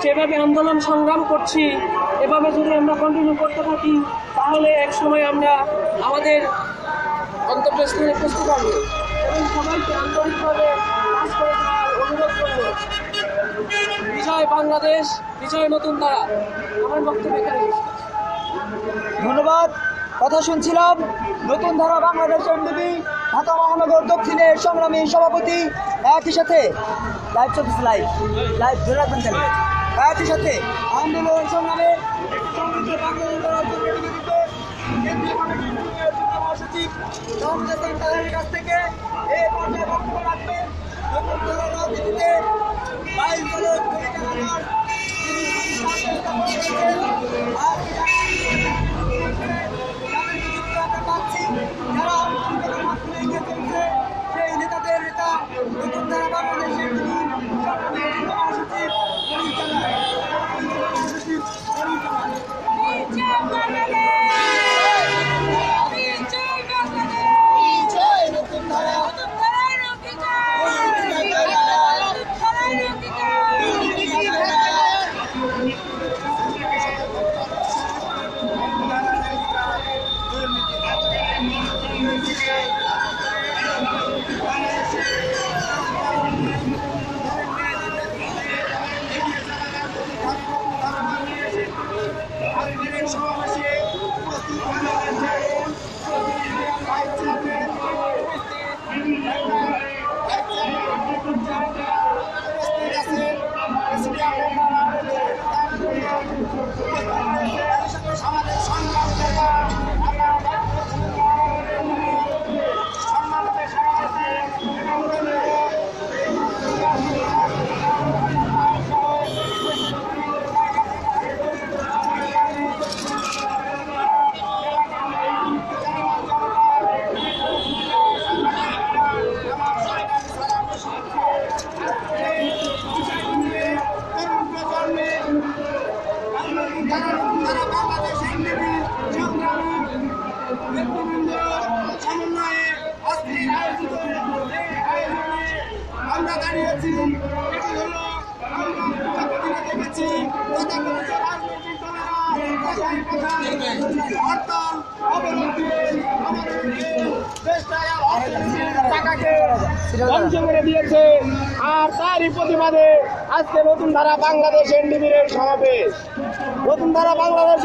যেভাবে আন্দোলন সংগ্রাম করছি এভাবে যদি আমরা কন্টিনিউ করতে থাকি তাহলে এক সময় আমরা আমাদের গন্তব্যস্থলে পৌঁছতে পারবো এবং সবাইকে আন্তরিকভাবে কাজ করে দেওয়ার অনুরোধ করব। বিজয় বাংলাদেশ, বিজয় নতুন ধারা। আমার বক্তব্য এখানে। ধন্যবাদ। কথা শুনছিলাম নতুন ধারা বাংলাদেশ এমডিবি ঢাকা মহানগর দক্ষিণের সংগ্রামী সভাপতি, একই সাথে লাইভ চলতেছে, লাইভ ধরে রাখবেন কেন, একই সাথে আন্দোলন সংগ্রামে কাছ থেকে এই পর্যায়ে বক্তব্য রাখবেন নতুন ধারা রাজনীতিতে বাইশ দলের পরিচালনার সেই নেতাদের নেতা নতুন ধারা বাংলাদেশের আমরা দাঁড়িয়েছি। এটি হলো আমরা দেখেছি হরতাল অবরোধে আমাদের টাকাকে ধ্বংস করে দিয়েছে, আর তারই প্রতিবাদে আজকে নতুন ধারা বাংলাদেশ এনডিবির সমাবেশ। নতুন ধারা বাংলাদেশ